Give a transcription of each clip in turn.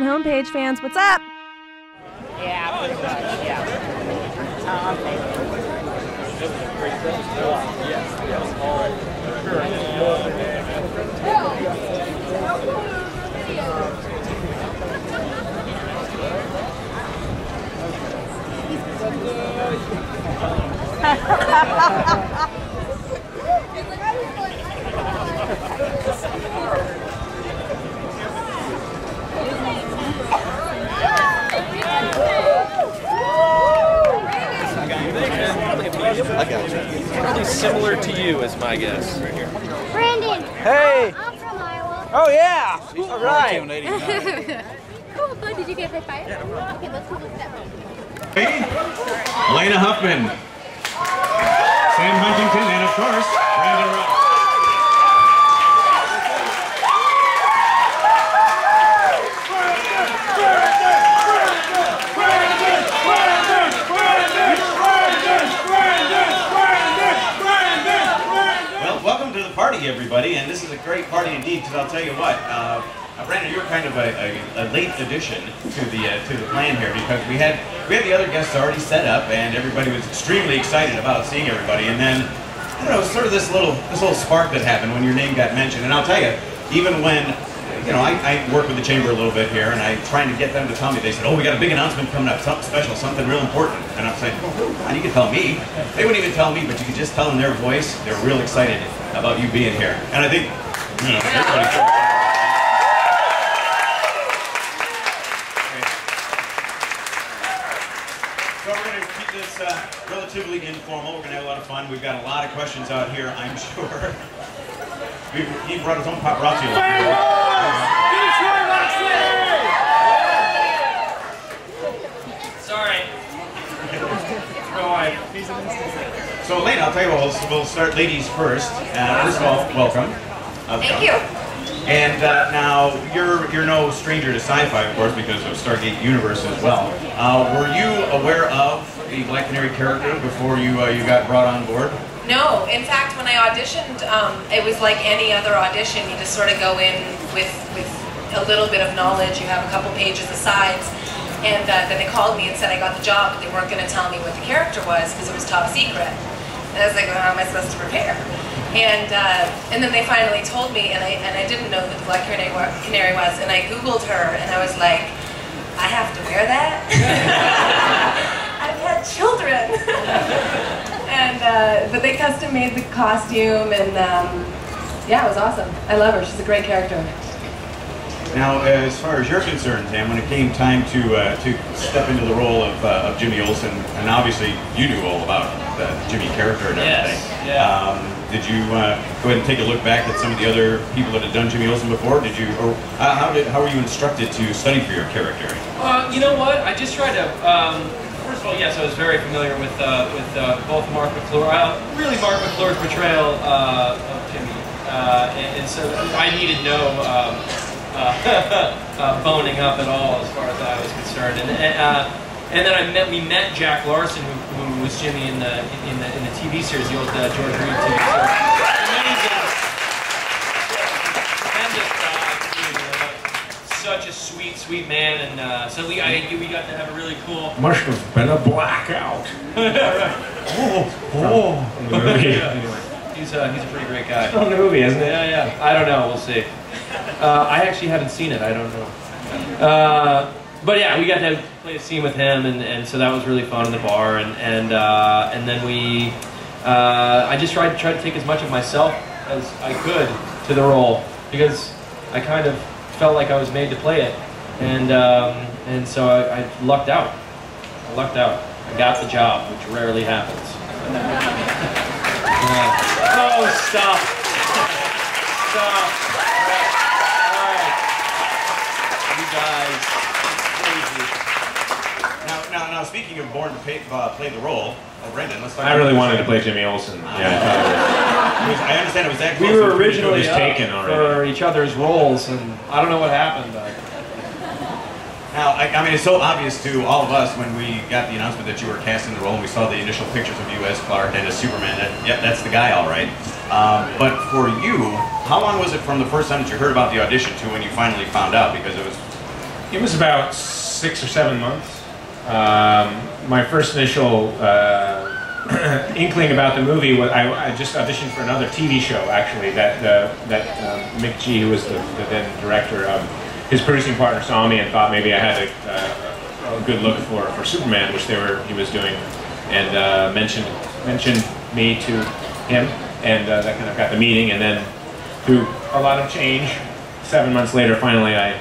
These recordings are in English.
homepage fans, what's up? Yeah, pretty much, yeah. I got you. Probably similar to you, is my guess. Right here. Brandon. Hey. I'm from Iowa. Oh yeah. All right. Cool, bud. Did you get hit by it? Okay, let's go look at that. Elena Huffman, Sam Huntington, and of course, Brandon Ross. Well, welcome to the party, everybody, and this is a great party indeed, because I'll tell you what, Brandon, you were kind of a late addition to the plan here, because we had the other guests already set up, and everybody was extremely excited about seeing everybody. And then, I don't know, sort of this little spark that happened when your name got mentioned. And I'll tell you, even when, you know, I work with the chamber a little bit here, and I'm trying to get them to tell me. They said, "Oh, we got a big announcement coming up, something special, something real important." And I'm saying, "Oh, you can tell me." They wouldn't even tell me, but you could just tell in their voice they're real excited about you being here. And I think, you know, everybody. So we're going to keep this relatively informal. We're going to have a lot of fun. We've got a lot of questions out here, I'm sure. He brought his own paparazzi along here. Sorry. So Elena, I'll tell you what, we'll start ladies first. First of all, welcome. Thank you. And now, you're no stranger to sci-fi, of course, because of Stargate Universe as well. Were you aware of the Black Canary character before you got brought on board? No, in fact, when I auditioned, it was like any other audition. You just sort of go in with a little bit of knowledge. You have a couple pages of sides, and then they called me and said I got the job, but they weren't going to tell me what the character was because it was top secret. And I was like, well, how am I supposed to prepare? And then they finally told me, and I didn't know who the Black Canary was, and I Googled her, and I was like, I have to wear that? I've had children. And but they custom made the costume, and yeah, it was awesome. I love her. She's a great character. Now, as far as you're concerned, Sam, when it came time to step into the role of Jimmy Olsen, and obviously you knew all about the Jimmy character and everything. Yes, yeah. Did you go ahead and take a look back at some of the other people that had done Jimmy Olsen before? Did you, or how were you instructed to study for your character? You know what? I just tried to. First of all, yes, I was very familiar with both Mark McClure, really Mark McClure's portrayal of Jimmy, and so I needed no boning up at all as far as I was concerned. And then we met Jack Larson, who was Jimmy in the TV series, the old George Reed TV series. Amazing, tremendous guy, such a sweet man, and so we got to have a really cool. Must have been a blackout. Yeah. He's a pretty great guy. It's on the movie, isn't it? Yeah. I don't know. We'll see. I actually haven't seen it. I don't know. But yeah, we got to play a scene with him, and so that was really fun in the bar, and then we, I just tried to take as much of myself as I could to the role, because I kind of felt like I was made to play it, and so I lucked out. I lucked out. I got the job, which rarely happens. Oh, stop! Stop! All right, you guys. Now, speaking of born to play the role, Brendan, let's talk. I really wanted to play Jimmy Olsen. Yeah, I understand it was that close. We were originally taken for each other's roles, and I don't know what happened. Now, I mean, it's so obvious to all of us when we got the announcement that you were cast in the role, and we saw the initial pictures of you as Clark and as Superman, that, yep, that's the guy, all right. But for you, how long was it from the first time that you heard about the audition to when you finally found out? Because it was, It was about 6 or 7 months. My first initial inkling about the movie was I just auditioned for another TV show, actually, that Mick G, who was the then director, his producing partner saw me and thought maybe I had a good look for Superman, which he was doing, and mentioned me to him, and that kind of got the meeting, and then through a lot of change, 7 months later, finally I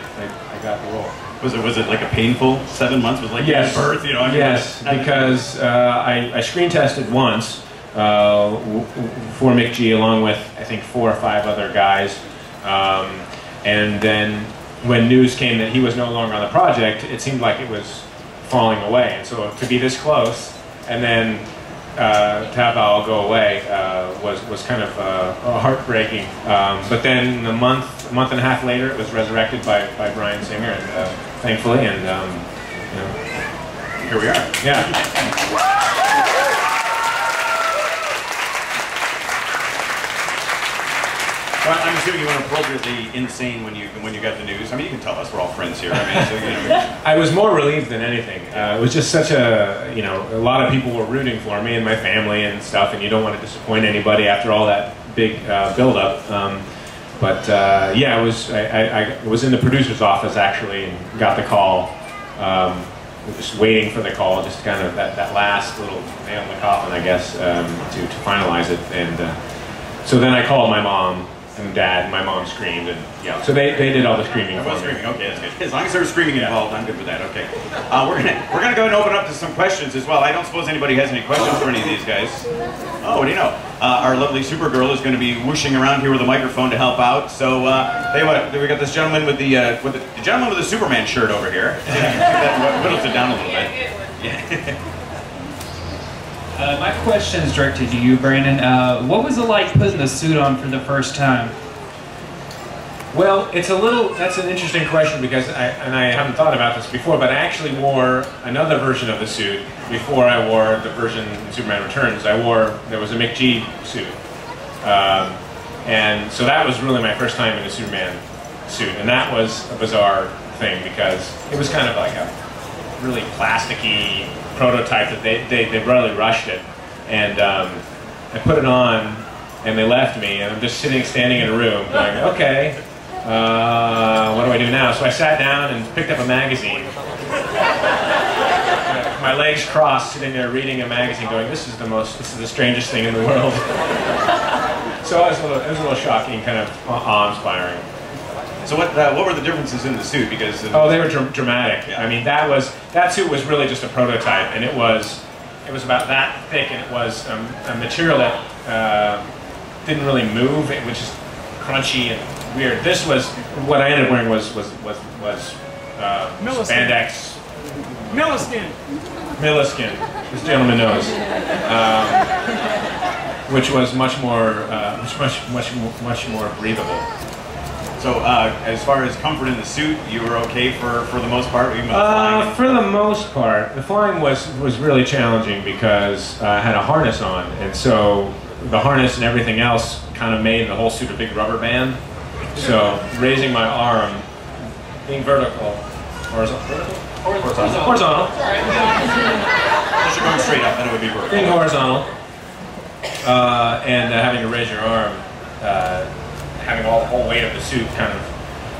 got the role. Was it like a painful 7 months? Was it like yes. birth? You know, I mean, yes, because I screen tested once for Mick G along with I think 4 or 5 other guys, and then when news came that he was no longer on the project, it seemed like it was falling away, and so to be this close and then to have it all go away was kind of heartbreaking. But then a month and a half later, it was resurrected by Bryan Singer, and thankfully, and you know, here we are. Yeah. Well, I'm assuming you went appropriately insane when you got the news. I mean, you can tell us, we're all friends here. I mean, so, you know. I was more relieved than anything. It was just such a, you know, a lot of people were rooting for me and my family and stuff, and you don't want to disappoint anybody after all that big build-up. Yeah, I was in the producer's office actually and got the call. Just waiting for the call, just kind of that last little nail in the coffin, I guess, to finalize it. And so then I called my mom and dad, and my mom screamed, and yeah, so they did all the screaming. Screaming, okay, that's good. As long as there was screaming involved, I'm good with that. Okay, we're gonna go and open up to some questions as well. I don't suppose anybody has any questions for any of these guys. Oh, what do you know? Our lovely Supergirl is going to be whooshing around here with a microphone to help out. So, we got this gentleman with the gentleman with the Superman shirt over here. That whittles it down a little bit. Yeah. My question is directed to you, Brandon. What was it like putting the suit on for the first time? Well, that's an interesting question because I haven't thought about this before, but I actually wore another version of the suit before I wore the version in Superman Returns. There was a Mick G suit. And so that was really my first time in a Superman suit, and that was a bizarre thing because it was kind of like a really plasticky prototype that they really rushed it, and I put it on and they left me, and I'm just standing in a room going, okay, what do I do now? So I sat down and picked up a magazine. My legs crossed, sitting there reading a magazine going, this is the strangest thing in the world. So it was a little shocking, kind of awe-inspiring. So what were the differences in the suit? Because they were dramatic. Yeah. I mean, that suit was really just a prototype, and it was about that thick, and it was a material that didn't really move. It was just crunchy and weird. This was what I ended up wearing was spandex. Milliskin. This gentleman knows. Which was much more breathable. So, as far as comfort in the suit, you were okay for the most part? Even flying for the most part. The flying was really challenging because I had a harness on, and so the harness and everything else kind of made the whole suit a big rubber band. So, raising my arm, being horizontal. Unless you're going straight up, then it would be vertical. Being horizontal, and having to raise your arm, having all the whole weight of the suit kind of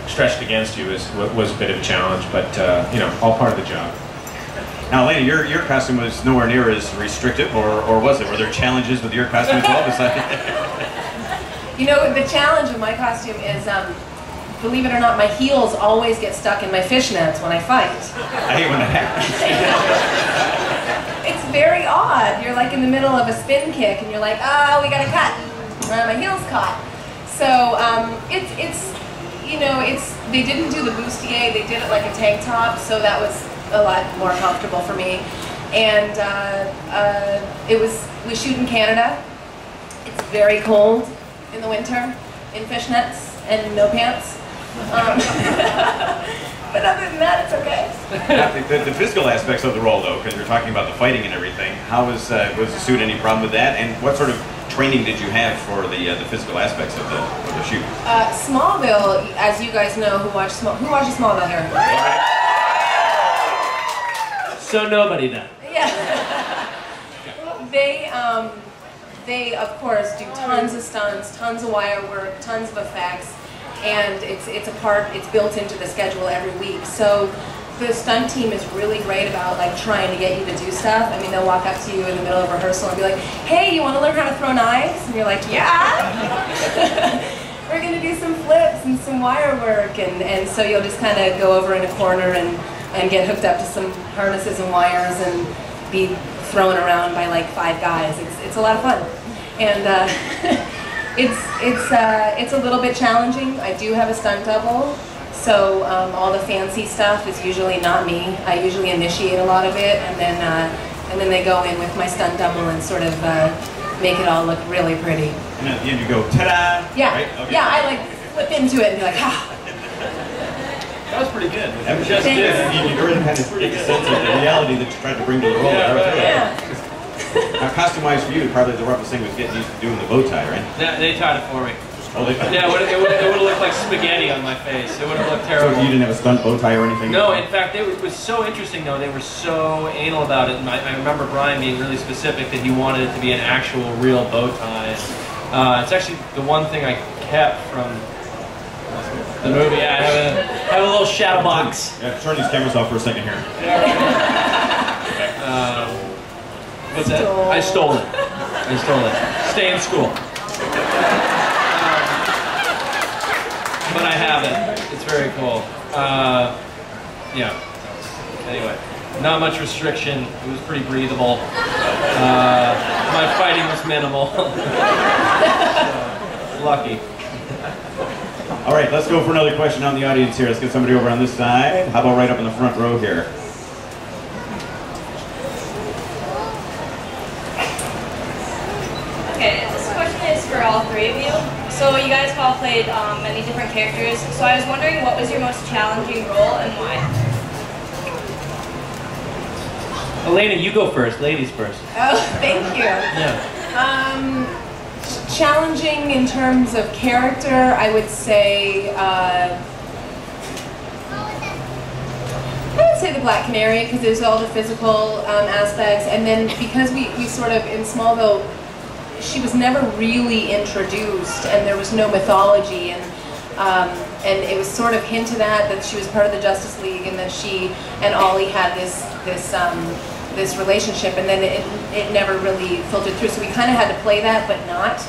stretched against you was a bit of a challenge, but you know, all part of the job. Now, Elena, your costume was nowhere near as restrictive, or was it? Were there challenges with your costume as well? You know, the challenge of my costume is, believe it or not, my heels always get stuck in my fishnets when I fight. I hate when that happens. It's very odd. You're like in the middle of a spin kick, and you're like, oh, we gotta cut. My heel's caught. So they didn't do the bustier, they did it like a tank top, so that was a lot more comfortable for me. And we shoot in Canada. It's very cold in the winter, in fishnets and no pants. But other than that, it's okay. The physical aspects of the role, though, because you're talking about the fighting and everything, how was the suit any problem with that? And what sort of training did you have for the physical aspects of the shoot? Smallville, as you guys know, who watches Smallville here? So nobody then. Yeah. They of course do tons of stunts, tons of wire work, tons of effects, and it's built into the schedule every week. So the stunt team is really great about like trying to get you to do stuff. I mean, they'll walk up to you in the middle of rehearsal and be like, "Hey, you want to learn how to throw knives?" And you're like, "Yeah." We're gonna do some flips and some wire work, and so you'll just kind of go over in a corner and get hooked up to some harnesses and wires and be thrown around by like 5 guys. It's a lot of fun, and it's a little bit challenging. I do have a stunt double, so all the fancy stuff is usually not me. I usually initiate a lot of it, and then they go in with my stunt double and sort of make it all look really pretty. And at the end you go, ta-da! Yeah, right? Okay. yeah. I like flip into it and be like, ha. That was pretty good. That was just good. You really kind of get the sense of the reality that you tried to bring to the role. Yeah, right. Yeah. Now, costume-wise for you, probably the roughest thing was getting used to doing the bow tie, right? They tied it for me. Oh, they Yeah, it would have looked like spaghetti on my face. It would have looked terrible. So you didn't have a stunt bow tie or anything? No, in fact, it was so interesting though. They were so anal about it, and I remember Brian being really specific that he wanted it to be an actual, real bow tie. It's actually the one thing I kept from the movie. Yeah, I have a little shadow box. Yeah, turn these cameras off for a second here. What's that? I stole it. I stole it. Stay in school. But I have it. It's very cool. Yeah. Anyway, not much restriction. It was pretty breathable. My fighting was minimal. So, lucky. All right, let's go for another question on the audience here. Let's get somebody over on this side. How about right up in the front row here? Okay, this question is for all 3 of you. So you guys all played many different characters. So I was wondering, what was your most challenging role and why? Elena, you go first. Ladies first. Oh, thank you. Yeah. Challenging in terms of character, I would say the Black Canary, because there's all the physical aspects, and then because we sort of, in Smallville, she was never really introduced, and there was no mythology, and it was sort of hinted at that she was part of the Justice League, and that she and Ollie had this relationship, and then it never really filtered through. So we kind of had to play that, but not.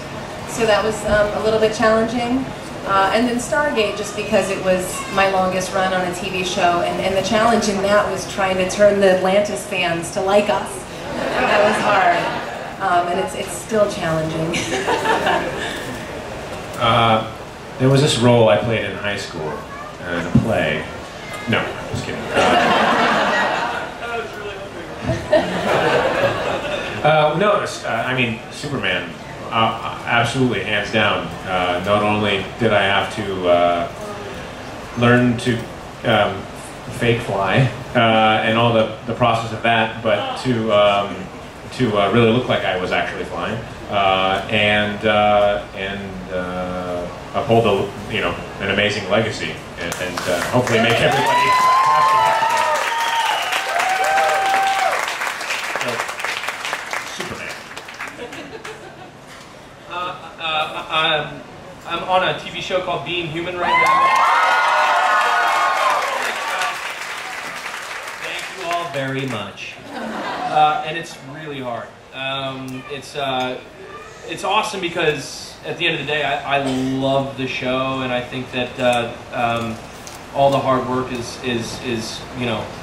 So that was a little bit challenging. And then Stargate, just because it was my longest run on a TV show, and the challenge in that was trying to turn the Atlantis fans to like us. That was hard. And it's still challenging. There was this role I played in high school in a play. No, I'm just kidding. I mean, Superman, absolutely, hands down. Not only did I have to learn to fake fly and all the process of that, but to really look like I was actually flying, and uphold an amazing legacy, and hopefully make everybody happy. I'm on a TV show called Being Human right now. Thank you all very much. And it's really hard. It's awesome because at the end of the day, I love the show, and I think that all the hard work is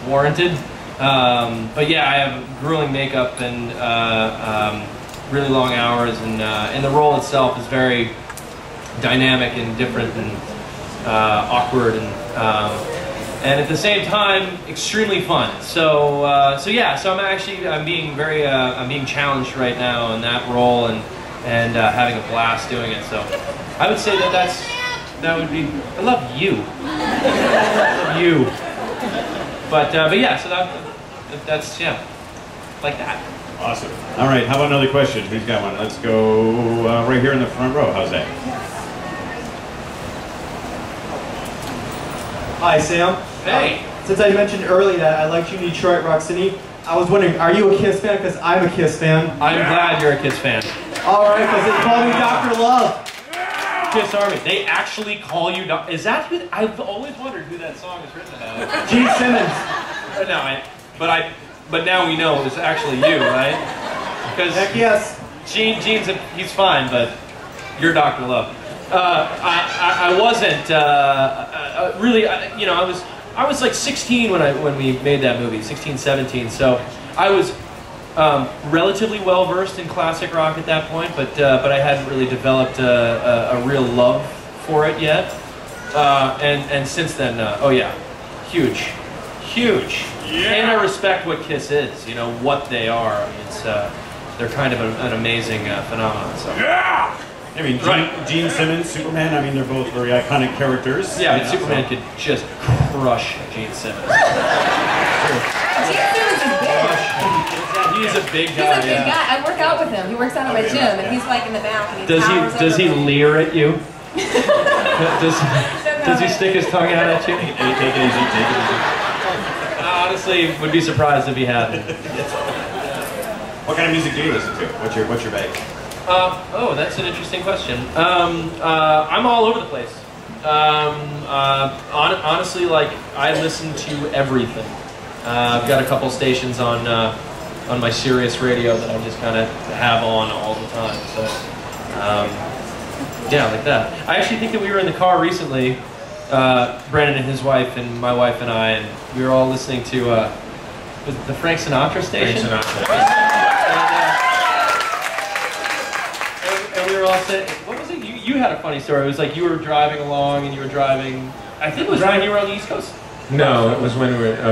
warranted. But yeah, I have grueling makeup and really long hours, and the role itself is very dynamic and different and awkward, and at the same time extremely fun. So yeah, so I'm being challenged right now in that role, and having a blast doing it. So I would say that would be, I love you. I love you. But yeah, so that's yeah, like that. Awesome. All right, how about another question? Who's got one? Let's go right here in the front row. How's that? Hi, Sam. Hey. Since I mentioned earlier that I liked you in Detroit Rock City, I was wondering, are you a Kiss fan? Because I'm a Kiss fan. I'm glad you're a Kiss fan. All right, because they call me Dr. Love. Kiss Army. They actually call you Is that who? I've always wondered who that song is written about. Gene Simmons. But now we know it's actually you, right? Because heck yes. He's fine, but you're Dr. Love. I wasn't really. I was like 16 when we made that movie, 16, 17. So I was relatively well versed in classic rock at that point, but I hadn't really developed a real love for it yet. And since then, oh yeah, huge. Yeah. And I respect what Kiss is. You know what they are. I mean, they're kind of an amazing phenomenon. So. Yeah. I mean, Gene Simmons, Superman, I mean, they're both very iconic characters. Yeah, but Superman could just crush Gene Simmons. Gene Simmons is big. He's a big guy. He's a big guy. I work out with him. He works out at my gym, and he's like in the back. And does he leer at you? does he stick his tongue out at you? Take it easy. Honestly, would be surprised if he hadn't. What kind of music do you listen to? What's your bag? Oh, that's an interesting question. I'm all over the place. Honestly, like, I listen to everything. I've got a couple stations on my Sirius radio that I just kind of have on all the time. So, yeah, like that. I actually think that we were in the car recently, Brandon and his wife and my wife and I, and we were all listening to was it the Frank Sinatra station? Frank Sinatra. And we were all saying, what was it? You had a funny story. It was like you were driving along and you were driving. I think it was when you were on the East Coast. No, it was when I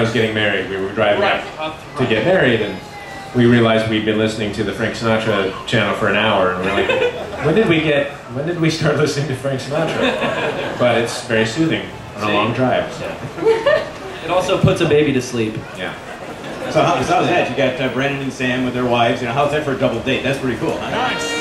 was getting married. We were driving up to get married, and we realized we'd been listening to the Frank Sinatra channel for an hour, and we're like, when did we start listening to Frank Sinatra? But it's very soothing on a long drive. So. It also puts a baby to sleep. Yeah. So how's that? You got Brandon and Sam with their wives. You know, how's that for a double date? That's pretty cool, huh? Nice.